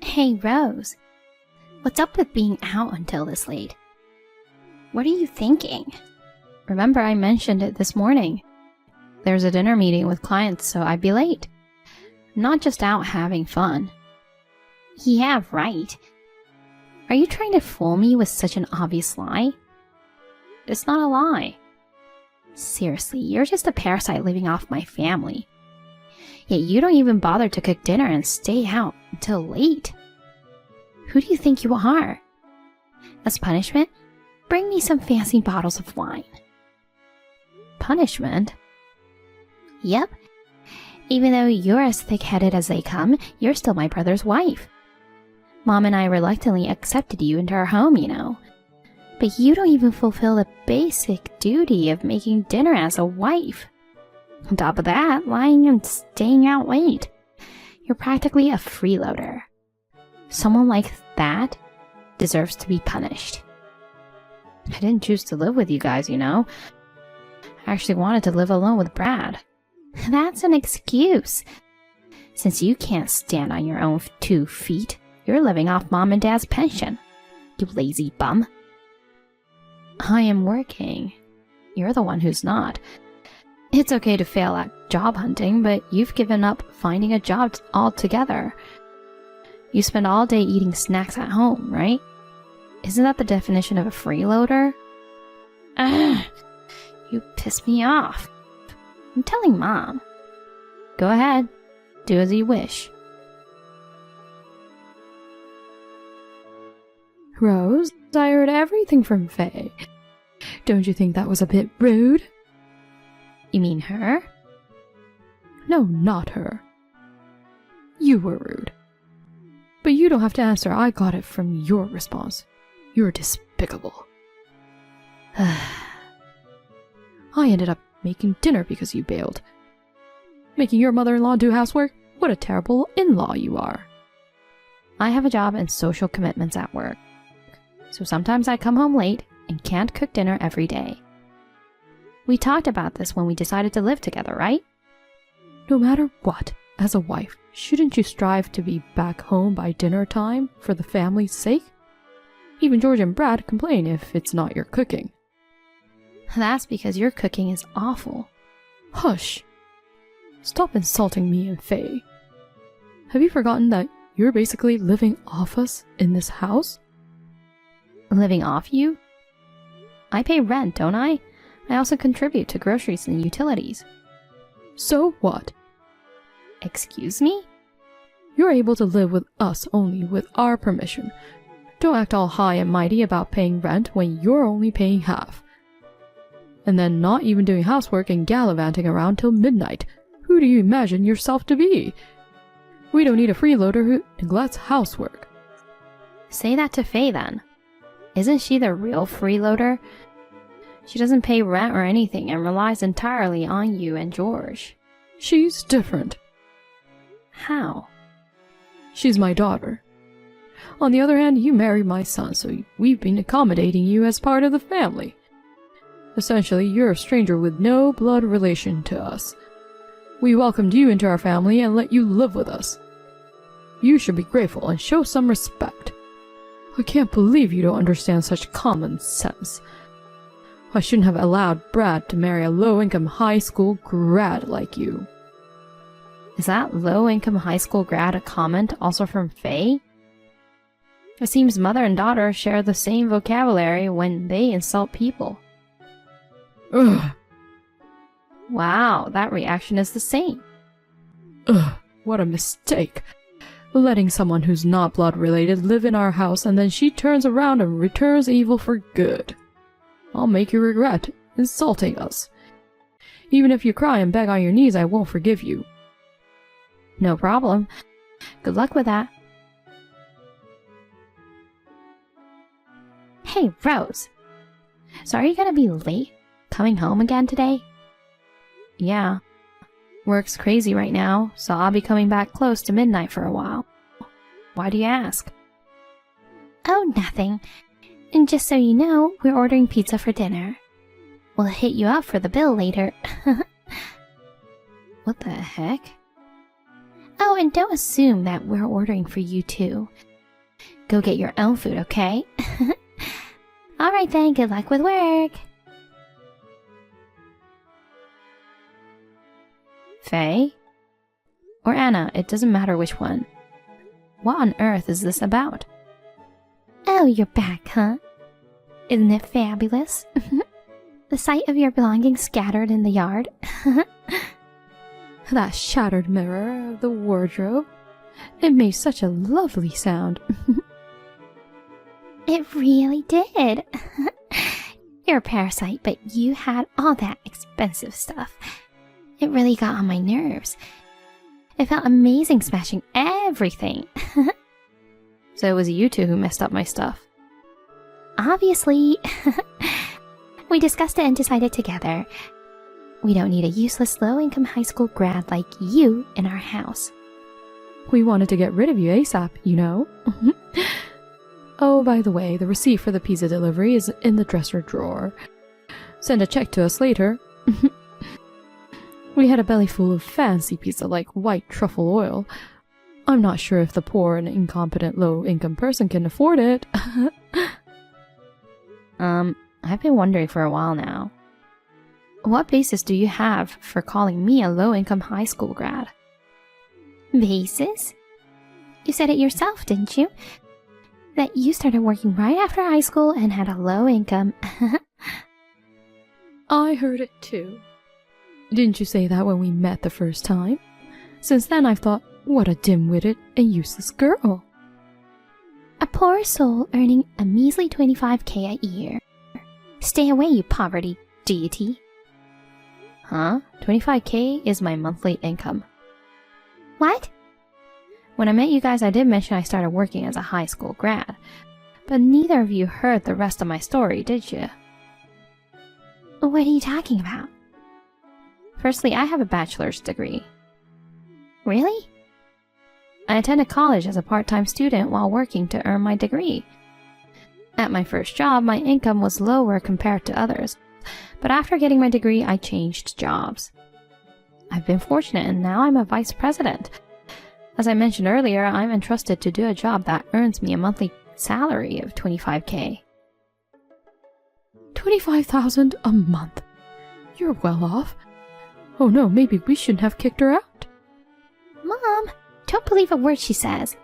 Hey, Rose. What's up with being out until this late? What are you thinking? Remember I mentioned it this morning. There's a dinner meeting with clients, so I'd be late. I'm not just out having fun. Yeah, right. Are you trying to fool me with such an obvious lie? It's not a lie. Seriously, you're just a parasite living off my family. Yet you don't even bother to cook dinner and stay out until late. Who do you think you are? As punishment, bring me some fancy bottles of wine. Punishment? Yep. Even though you're as thick-headed as they come, you're still my brother's wife. Mom and I reluctantly accepted you into our home, you know. But you don't even fulfill the basic duty of making dinner as a wife. On top of that, lying and staying out late. You're practically a freeloader. Someone like that deserves to be punished. I didn't choose to live with you guys, you know. I actually wanted to live alone with Brad. That's an excuse. Since you can't stand on your own 2 feet, you're living off Mom and Dad's pension. You lazy bum. I am working. You're the one who's not. It's okay to fail at job hunting, but you've given up finding a job altogether. You spend all day eating snacks at home, right? Isn't that the definition of a freeloader? Ugh, you piss me off. I'm telling Mom. Go ahead. Do as you wish. Rose, I heard everything from Faye. Don't you think that was a bit rude? You mean her? No, not her. You were rude. But you don't have to answer. I got it from your response. You're despicable. I ended up making dinner because you bailed. Making your mother-in-law do housework? What a terrible in-law you are. I have a job and social commitments at work. So sometimes I come home late and can't cook dinner every day. We talked about this when we decided to live together, right? No matter what, as a wife, shouldn't you strive to be back home by dinner time for the family's sake? Even George and Brad complain if it's not your cooking. That's because your cooking is awful. Hush! Stop insulting me and Faye. Have you forgotten that you're basically living off us in this house? Living off you? I pay rent, don't I? I also contribute to groceries and utilities. So what? Excuse me? You're able to live with us only with our permission. Don't act all high and mighty about paying rent when you're only paying half. And then not even doing housework and gallivanting around till midnight. Who do you imagine yourself to be? We don't need a freeloader who neglects housework. Say that to Faye then. Isn't she the real freeloader? She doesn't pay rent or anything and relies entirely on you and George. She's different. How? She's my daughter. On the other hand, you married my son, so we've been accommodating you as part of the family. Essentially, you're a stranger with no blood relation to us. We welcomed you into our family and let you live with us. You should be grateful and show some respect. I can't believe you don't understand such common sense. I shouldn't have allowed Brad to marry a low-income high school grad like you. Is that low-income high school grad a comment also from Faye? It seems mother and daughter share the same vocabulary when they insult people. Ugh. Wow, that reaction is the same. Ugh, what a mistake. Letting someone who's not blood-related live in our house and then she turns around and returns evil for good. I'll make you regret insulting us. Even if you cry and beg on your knees, I won't forgive you. No problem. Good luck with that. Hey, Rose. So are you gonna be late coming home again today? Yeah. Work's crazy right now, so I'll be coming back close to midnight for a while. Why do you ask? Oh, nothing. And just so you know, we're ordering pizza for dinner. We'll hit you up for the bill later. What the heck? Oh, and don't assume that we're ordering for you too. Go get your own food, okay? Alright then, good luck with work. Faye? Or Anna, it doesn't matter which one. What on earth is this about? Oh, you're back, huh? Isn't it fabulous? The sight of your belongings scattered in the yard. That shattered mirror of the wardrobe. It made such a lovely sound. It really did. You're a parasite, but you had all that expensive stuff. It really got on my nerves. It felt amazing smashing everything. So it was you two who messed up my stuff. Obviously. We discussed it and decided together. We don't need a useless low-income high school grad like you in our house. We wanted to get rid of you ASAP, you know. Oh, by the way, the receipt for the pizza delivery is in the dresser drawer. Send a check to us later. We had a belly full of fancy pizza like white truffle oil. I'm not sure if the poor and incompetent low-income person can afford it. I've been wondering for a while now. What basis do you have for calling me a low-income high school grad? Basis? You said it yourself, didn't you? That you started working right after high school and had a low income. I heard it too. Didn't you say that when we met the first time? Since then I've thought, what a dim-witted and useless girl. A poor soul earning a measly 25K a year. Stay away, you poverty deity. Huh? 25K is my monthly income. What? When I met you guys, I did mention I started working as a high school grad. But neither of you heard the rest of my story, did you? What are you talking about? Firstly, I have a bachelor's degree. Really? I attended college as a part-time student while working to earn my degree. At my first job, my income was lower compared to others, but after getting my degree, I changed jobs. I've been fortunate and now I'm a vice president. As I mentioned earlier, I'm entrusted to do a job that earns me a monthly salary of 25K. 25,000 a month? You're well off. Oh no, maybe we shouldn't have kicked her out. Mom, don't believe a word she says.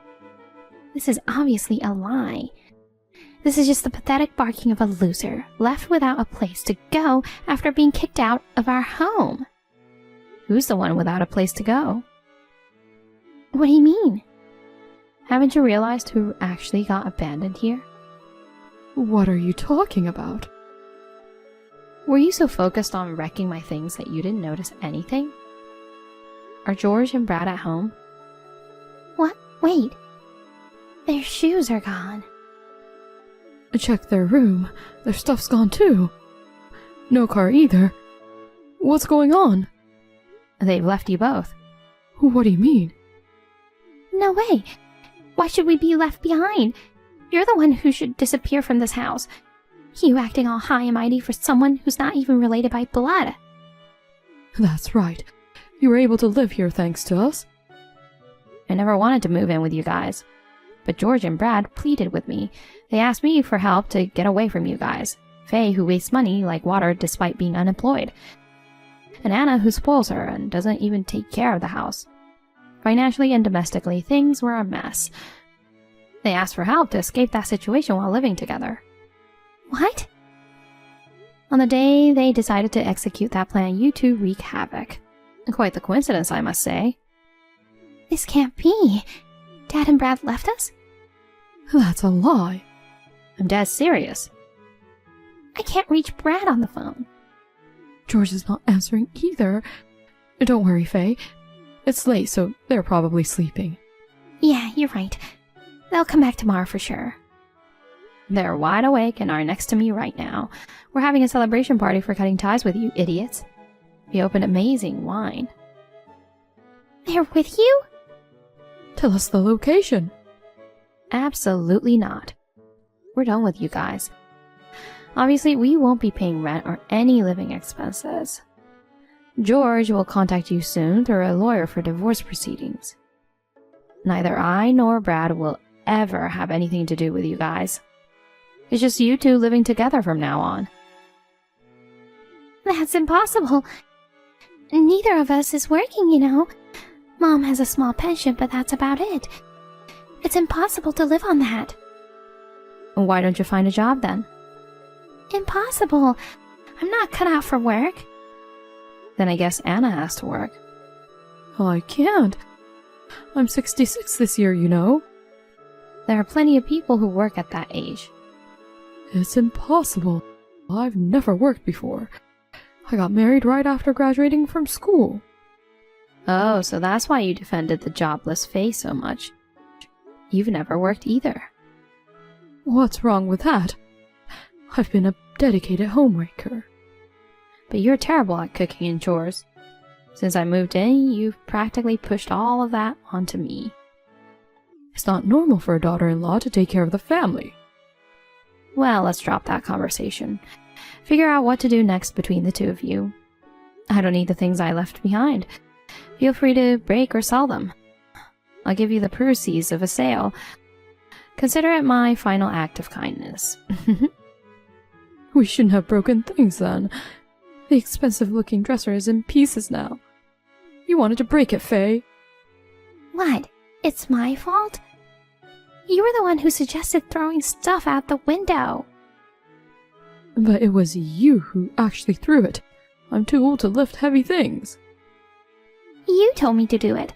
This is obviously a lie. This is just the pathetic barking of a loser, left without a place to go after being kicked out of our home. Who's the one without a place to go? What do you mean? Haven't you realized who actually got abandoned here? What are you talking about? Were you so focused on wrecking my things that you didn't notice anything? Are George and Brad at home? What? Wait. Their shoes are gone. Check their room. Their stuff's gone too. No car either. What's going on? They've left you both. What do you mean? No way. Why should we be left behind? You're the one who should disappear from this house. You acting all high and mighty for someone who's not even related by blood. That's right. You were able to live here thanks to us. I never wanted to move in with you guys. But George and Brad pleaded with me. They asked me for help to get away from you guys. Faye, who wastes money like water despite being unemployed. And Anna, who spoils her and doesn't even take care of the house. Financially and domestically, things were a mess. They asked for help to escape that situation while living together. What? On the day they decided to execute that plan, you two wreak havoc. Quite the coincidence, I must say. This can't be. Dad and Brad left us? That's a lie. I'm dead serious. I can't reach Brad on the phone. George is not answering either. Don't worry, Faye. It's late, so they're probably sleeping. Yeah, you're right. They'll come back tomorrow for sure. They're wide awake and are next to me right now. We're having a celebration party for cutting ties with you idiots. We opened amazing wine. They're with you? Tell us the location. Absolutely not. We're done with you guys. Obviously, we won't be paying rent or any living expenses. George will contact you soon through a lawyer for divorce proceedings. Neither I nor Brad will ever have anything to do with you guys. It's just you two living together from now on. That's impossible. Neither of us is working, you know. Mom has a small pension, but that's about it. It's impossible to live on that. Why don't you find a job then? Impossible. I'm not cut out for work. Then I guess Anna has to work. I can't. I'm 66 this year, you know. There are plenty of people who work at that age. It's impossible. I've never worked before. I got married right after graduating from school. Oh, so that's why you defended the jobless face so much. You've never worked either. What's wrong with that? I've been a dedicated homemaker. But you're terrible at cooking and chores. Since I moved in, you've practically pushed all of that onto me. It's not normal for a daughter-in-law to take care of the family. Well, let's drop that conversation. Figure out what to do next between the two of you. I don't need the things I left behind. Feel free to break or sell them. I'll give you the proceeds of a sale. Consider it my final act of kindness. We shouldn't have broken things then. The expensive-looking dresser is in pieces now. You wanted to break it, Faye. What? It's my fault? You were the one who suggested throwing stuff out the window. But it was you who actually threw it. I'm too old to lift heavy things. You told me to do it.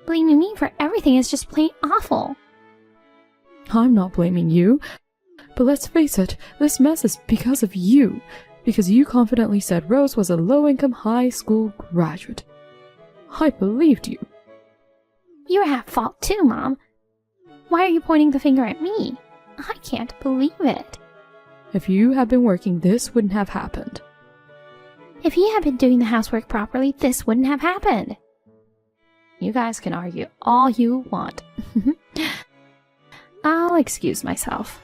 Blaming me for everything is just plain awful. I'm not blaming you. But let's face it, this mess is because of you. Because you confidently said Rose was a low-income high school graduate. I believed you. You're at fault too, Mom. Why are you pointing the finger at me? I can't believe it. If you had been working, this wouldn't have happened. If he had been doing the housework properly, this wouldn't have happened. You guys can argue all you want. I'll excuse myself.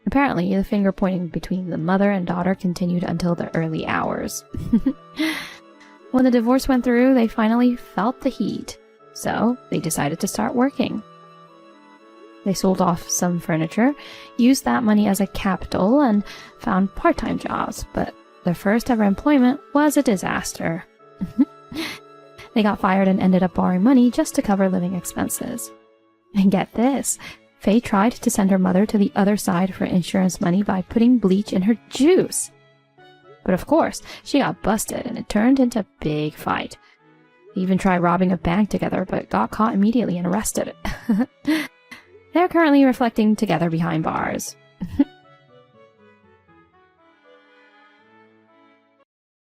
Apparently, the finger pointing between the mother and daughter continued until the early hours. When the divorce went through, they finally felt the heat, so they decided to start working. They sold off some furniture, used that money as a capital, and found part-time jobs, but their first ever employment was a disaster. They got fired and ended up borrowing money just to cover living expenses. And get this, Faye tried to send her mother to the other side for insurance money by putting bleach in her juice. But of course, she got busted and it turned into a big fight. They even tried robbing a bank together, but got caught immediately and arrested. They're currently reflecting together behind bars.